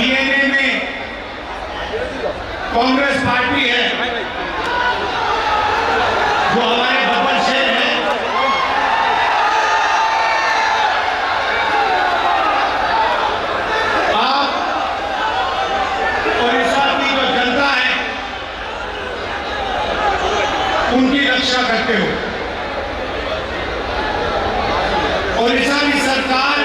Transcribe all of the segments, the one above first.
DNA में Congress party है, जो हमारे बब्बर शेर है। आप ओडिशा की जो जनता है उनकी रक्षा करते हो। ओडिशा की सरकार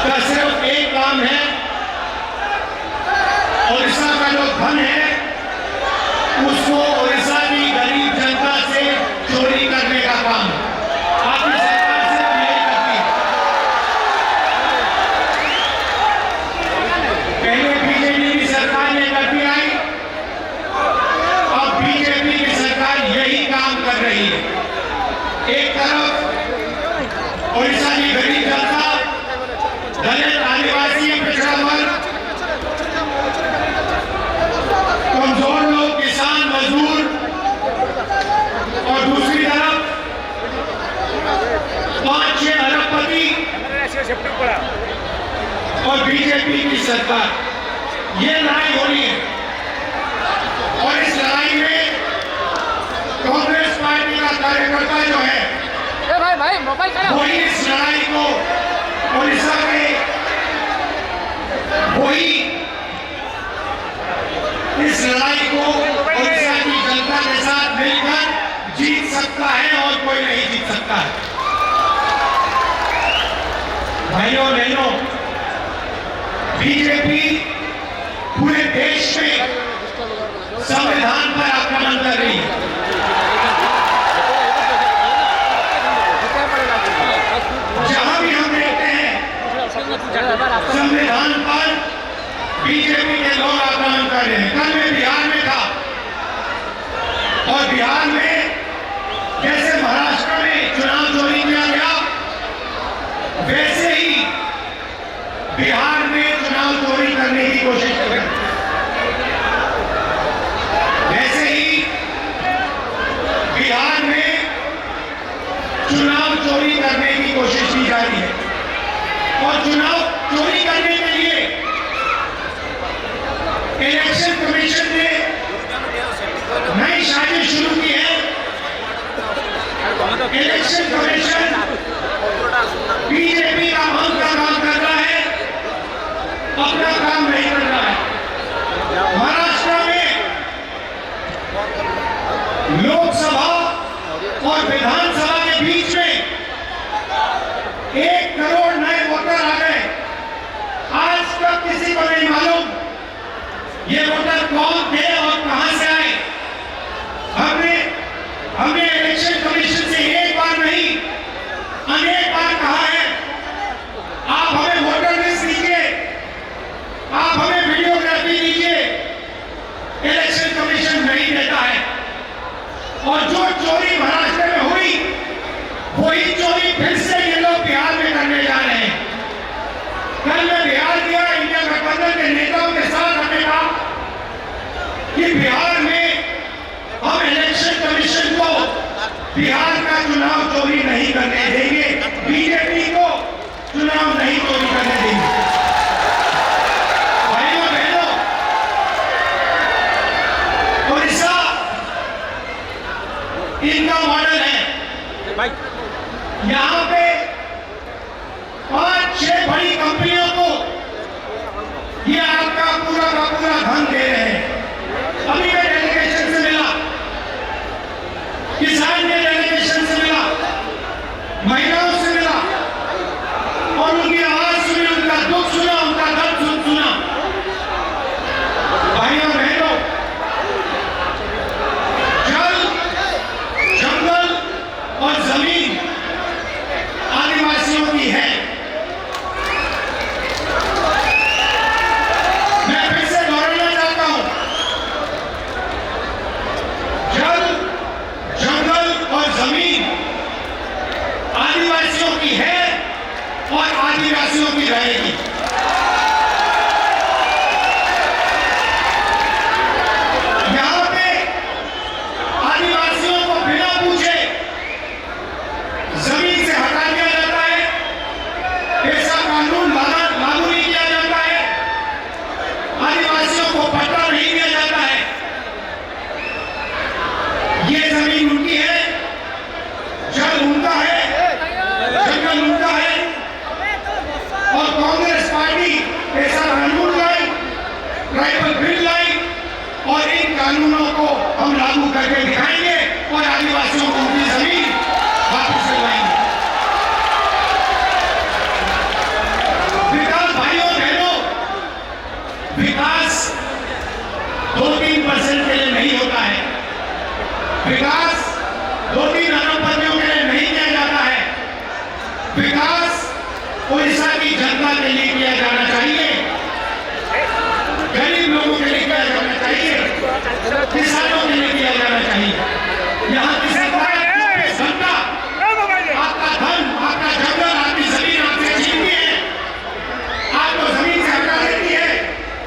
का सिर्फ एक काम है, ओडिशा का जो धन है उसको ओडिशा की गरीब जनता से चोरी करने का काम आपकी सरकार सिर्फ यही करती है। पहले बीजेपी की सरकार ये करती आई, अब बीजेपी की सरकार यही काम कर रही है। एक तरफ ओडिशा की गरीब जनता, दलित, आदिवासी, पिछड़ा वर्ग, कमजोर लोग, किसान, मजदूर, और दूसरी तरफ 5-6 अरबपति और बीजेपी की सरकार। ये लड़ाई हो रही है और इस लड़ाई में कांग्रेस पार्टी का कार्यकर्ता जो है वही इस लड़ाई को ओडिशा के वही इस लड़ाई को ओडिशा की जनता के साथ मिलकर जीत सकता है और कोई नहीं जीत सकता है। भाइयों बहनों, बीजेपी पूरे देश में संविधान पर आक्रमण कर रही है। जहां भी हम देखते हैं संविधान पर बीजेपी के लोग आक्रमण कर रहे हैं। कल मैं बिहार में था और बिहार में जैसे महाराष्ट्र में चुनाव चोरी किया गया, वैसे ही बिहार में चुनाव चोरी करने की कोशिश कर रहे हैं। वैसे ही बिहार में चुनाव चोरी करने की कोशिश की जा रही है और चुनाव चोरी करने के लिए इलेक्शन कमीशन ने नई साजिश शुरू की है। इलेक्शन कमीशन बीजेपी का मन का काम कर रहा है, अपना काम नहीं कर रहा है। महाराष्ट्र में लोकसभा और विधानसभा के बीच में 1 करोड़ नए वोटर आ गए। आज तक किसी को नहीं मालूम ये वोटर कौन थे और कहां से आए। हमने इलेक्शन कमीशन से एक बार नहीं अनेक बार कहा है, आप हमें वोटर लिस्ट दीजिए, आप हमें वीडियोग्राफी दीजिए। इलेक्शन कमीशन नहीं देता है और जो चोरी महाराष्ट्र में हुई वही चोरी फिर से ये लोग बिहार में करने जा रहे हैं। कल मैं बिहार गया, इंडिया गठबंधन के नेताओं के साथ हमने कहा कि बिहार में हम इलेक्शन कमीशन को बिहार का चुनाव चोरी नहीं करने देंगे, बीजेपी को चुनाव नहीं चोरी करने देंगे। भाइयों बहनों, ओडिशा इनका मॉडल है। यहाँ पे 5-6 बड़ी कंपनियों को ये आपका पूरा का पूरा धन दे रहे हैं। अभी मैं डेलीगेशन से मिला, किसान के डेलीगेशन से मिला, महिलाओं से मिला और उनकी आवाज सुनी, उनका दुख सुना, उनका दर्द सुना। भाइयों बहनों, जल, जंगल और जमीन आदिवासियों की है। मैं फिर से दोहराना चाहता हूं, जल, जंगल और जमीन आदिवासियों की है और आदिवासियों की रहेगी। यहां पे आदिवासियों को बिना पूछे जमीन से हटा दिया जाता है। ऐसा कानून लागू नहीं किया पार्टी ऐसा कानून लाई, ट्राइबल बिल लाई, और इन कानूनों को हम लागू करके दिखाएंगे और आदिवासियों को उनकी जमीन वापस दिलवाएंगे। विकास भाइयों बहनों, विकास 2-3% के लिए नहीं होता है। विकास 2-3 अरबपतियों के लिए नहीं किया जाता है। विकास उड़ीसा की जनता के लिए किया जाना चाहिए, गरीब लोगों के लिए किया जाना चाहिए, किसानों के लिए किया जाना चाहिए। यहाँ की सरकार जनता आपका धन, आपका जंगल, आपकी जमीन आपसे छीनती है, आपको जमीन से हटा देती है,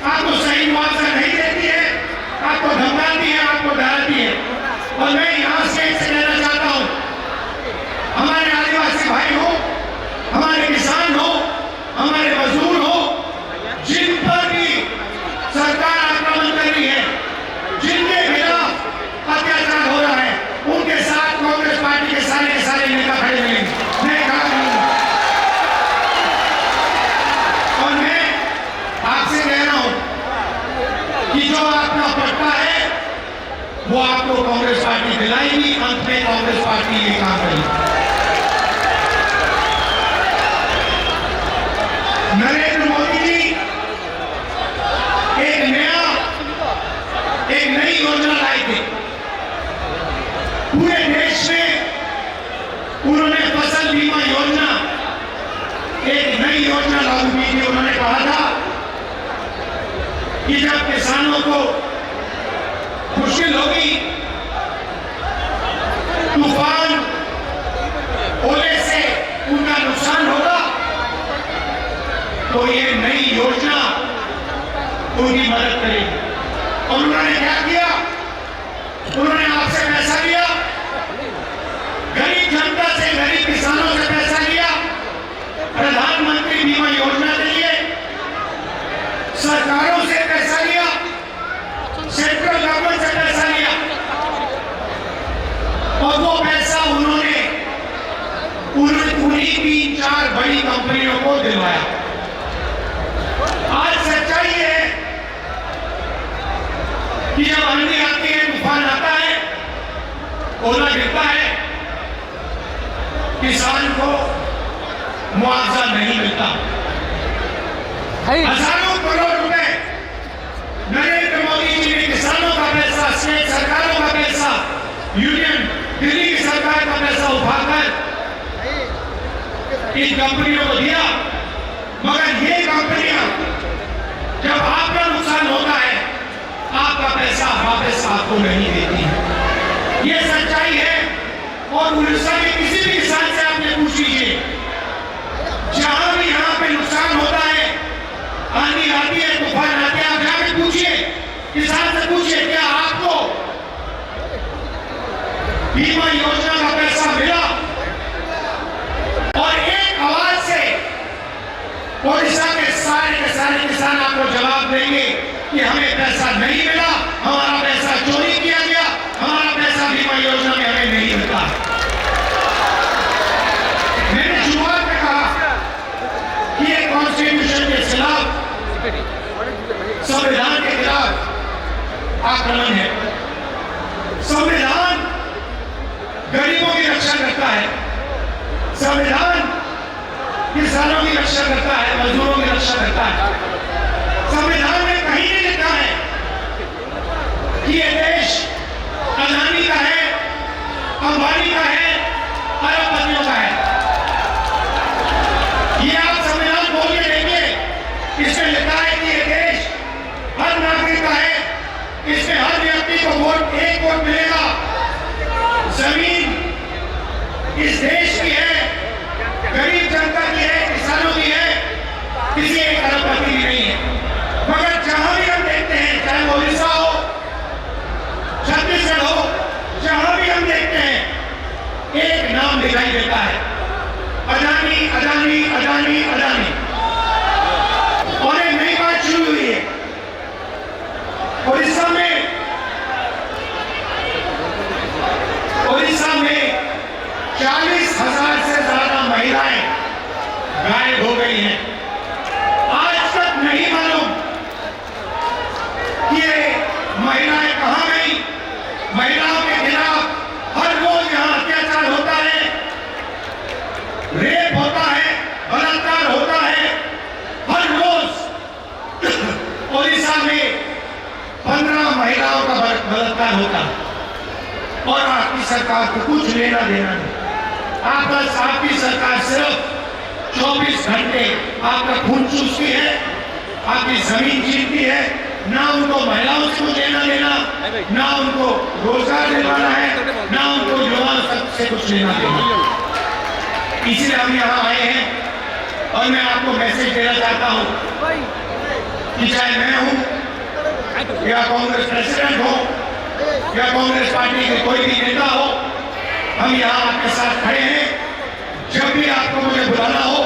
आपको सही मुआवजा नहीं देती है, आपको धमकाती है, आपको डराती है। और मैं यहाँ से कहना चाहता हूँ, हमारे आदिवासी भाई हो, हमारे किसान हो, हमारे मजदूर हो, जिन पर भी सरकार आक्रमण कर रही है, जिनके खिलाफ अत्याचार हो रहा है, उनके साथ कांग्रेस पार्टी के सारे नेता खड़े मिलेंगे। मैं खड़ा रहूंगा और मैं आपसे कह रहा हूं कि जो आपका पट्टा है वो आपको कांग्रेस पार्टी दिलाएगी। अंत में कांग्रेस पार्टी ये काम करेगी। नरेंद्र मोदी जी एक नई योजना लाए थे। पूरे देश में उन्होंने फसल बीमा योजना, एक नई योजना लागू की थी। उन्होंने कहा था कि जब किसानों को मुश्किल होगी, तूफान ओले से उनका नुकसान होगा, तो ये नई योजना उनकी मदद करेगी। और उन्होंने क्या किया? उन्होंने आपसे पैसा लिया, गरीब जनता से, गरीब किसानों से पैसा लिया, प्रधानमंत्री बीमा योजना के लिए सरकारों से पैसा लिया, सेंट्रल गवर्नमेंट से पैसा लिया, और वो पैसा उन्होंने पूरी 3-4 बड़ी कंपनियों को दिलवाया। आज सच्चाई है कि जब आंधी आती है, तूफान आता है, ओला गिरता है, किसान को मुआवजा नहीं मिलता। हजारों करोड़ रुपए नरेंद्र मोदी जी ने किसानों का पैसा, स्टेट सरकारों का पैसा, यूनियन दिल्ली की सरकार का पैसा उठाकर इन कंपनियों को दिया। मगर ये कंपनियां जब आपका नुकसान होता है, आपका पैसा वापस आपको नहीं देती है। ये सच्चाई है। और उड़ीसा के किसी भी किसान से आपने पूछ लीजिए, जहां भी यहाँ पे नुकसान होता है, आंधी आती है, तूफान आते हैं, आप जाके पूछिए, किसान से पूछिए, क्या आपको बीमा योजना का पैसा मिला? और एक आवाज से उड़ीसा के सारे किसान आपको जवाब देंगे कि हमें पैसा नहीं मिला, हमारा पैसा चोरी किया गया, हमारा पैसा बीमा योजना में हमें नहीं मिलता। मैंने शुरुआत में कहा कि ये कॉन्स्टिट्यूशन के खिलाफ, संविधान के खिलाफ आक्रमण है। संविधान गरीबों की रक्षा करता है, संविधान किसानों की रक्षा करता है, मजदूरों की रक्षा करता है। संविधान में कहीं नहीं लिखा है कि ये देश अदानी का है, अंबानी का है, अरबपतियों का है। ये आप संविधान बोल के देखिए, इसमें लिखा है कि ये देश हर नागरिक का है, इसमें हर व्यक्ति को वोट, एक वोट मिलेगा। जमीन इस देश की है, गरीब जनता की है, किसानों की है, किसी एक अरबपति की नहीं है। मगर जहां भी हम देखते हैं, चाहे वो उड़ीसा हो, छत्तीसगढ़ हो, जहां भी हम देखते हैं, एक नाम दिखाई देता है, अदानी, अदानी, अदानी, अदानी। और एक नई बात शुरू हुई है उड़ीसा में। उड़ीसा में 40,000 से ज्यादा महिलाएं गायब हो गई हैं। आज सरकार होता और आपकी सरकार को कुछ लेना देना नहीं। आपकी सरकार सिर्फ 24 घंटे आपका खून चूसती है, आपकी जमीन छीनती है, ना उनको महिलाओं से कुछ लेना देना, ना उनको रोजगार दिलवाना है, ना उनको युवा से कुछ लेना देना। इसलिए हम यहाँ आए हैं और मैं आपको मैसेज देना चाहता हूँ कि चाहे मैं हूँ या कांग्रेस प्रेसिडेंट हो या कांग्रेस पार्टी के कोई भी नेता हो, हम यहाँ आपके साथ खड़े हैं। जब भी आपको मुझे बुलाना हो,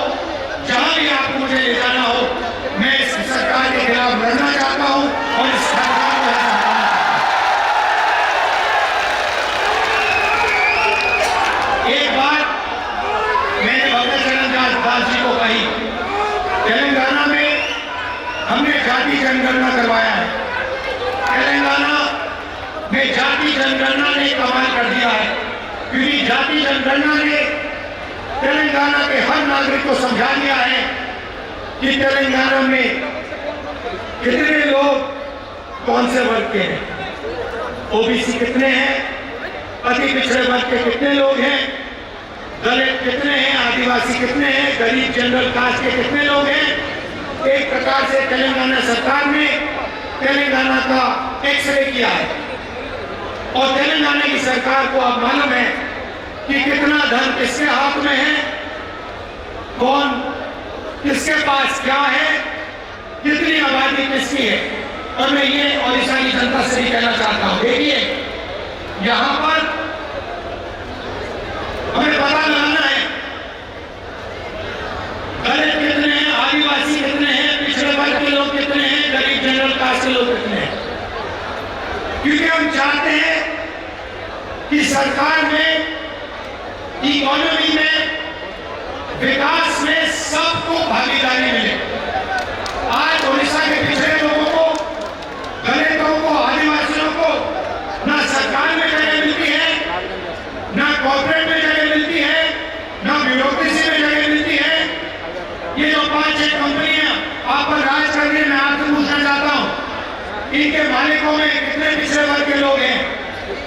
जहां भी आपको मुझे ले जाना हो, मैं इस सरकार के खिलाफ लड़ना चाहता हूं और इस सरकार को हटाना चाहता हूं। एक बात मैंने भक्तचरण दास जी को कही, तेलंगाना में हमने जाति जनगणना करवाया है। तेलंगाना में जाति जनगणना ने कमाल कर दिया है, क्योंकि जाति जनगणना ने तेलंगाना के हर नागरिक को समझा दिया है कि तेलंगाना में कितने लोग कौन से वर्ग के हैं, ओबीसी कितने हैं, अति पिछड़े वर्ग के कितने लोग हैं, दलित कितने हैं, आदिवासी कितने हैं, गरीब जनरल कास्ट के कितने लोग हैं। एक प्रकार से तेलंगाना सरकार ने तेलंगाना का एक्सरे किया है और तेलंगाना की सरकार को अब मालूम है कि कितना धन किसके हाथ में है, कौन किसके पास क्या है, कितनी आबादी किसकी है। और मैं ये ओडिशा की जनता से भी कहना चाहता हूं, देखिए यहां पर हमें पता लगाना है दलित कितने हैं, आदिवासी कितने हैं, पिछड़े वर्ग के लोग कितने हैं, गरीब जनरल कास्ट के लोग कितने हैं, क्योंकि हम चाहते हैं कि सरकार में, इकोनॉमी में, विकास में सबको भागीदारी मिले। आज ओडिशा के पिछड़े लोगों को, दलितों को, आदिवासियों को ना सरकार में जगह मिलती है, ना कॉर्पोरेट में जगह मिलती है, ना ब्यूरोक्रेसी में जगह मिलती है। ये जो 5-6 कंपनियां आप पर राज कर रही है, मैं आपसे पूछना चाहता हूं, इनके मालिकों में कितने पिछड़े वर्ग के लोग हैं,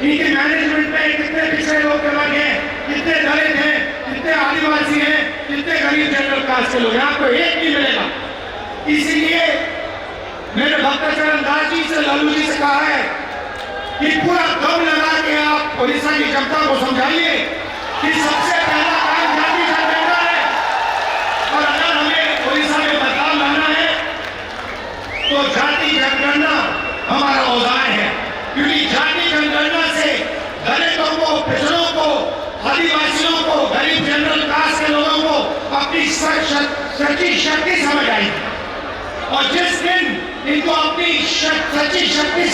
इनके मैनेजमेंट में कितने पिछड़े लोग के वर्ग हैं, कितने दलित हैं, कितने आदिवासी हैं, कितने गरीब जनरल कास्ट के लोग हैं। आपको एक नहीं मिलेगा। इसीलिए मैंने भक्तचरण दास जी से, लालू जी से कहा है कि पूरा दम लगा के आप ओडिशा की जनता को समझाइए कि सबसे पहला काम जाति जनगणना है और अगर हमें ओडिशा में बदलाव लाना है तो जाति जनगणना हमारा औजार है, क्योंकि जाति जनगणना से दलितों को, पिछड़ों को, आदिवासियों को, गरीब जनरल कास्ट के लोगों को अपनी सच्ची शक्ति समझ आएगी और जिस दिन इनको अपनी सच्ची शक्ति